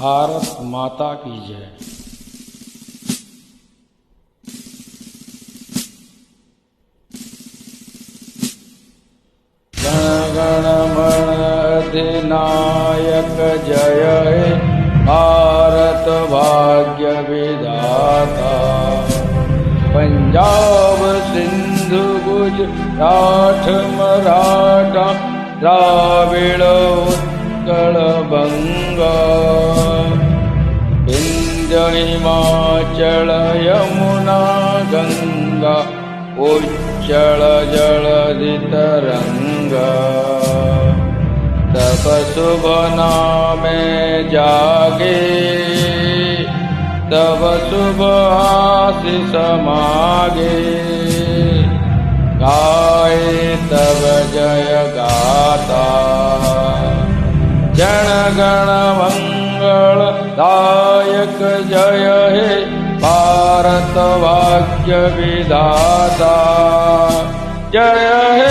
भारत माता की जय। गण गण मन अधिनायक जय हे भारत भाग्य विधाता। पंजाब सिंधु गुजरात मराठा द्राविड़ उत्कल बंगा। विंध्य हिमाचल यमुना गंगा उच्चल जलधि तरंगा। तब शुभ नामे जागे तब शुभ आशीष मागे। गाए तब जय गाता जन गण मंगल दायक जय हे भारत भाग्य विधाता। जय हे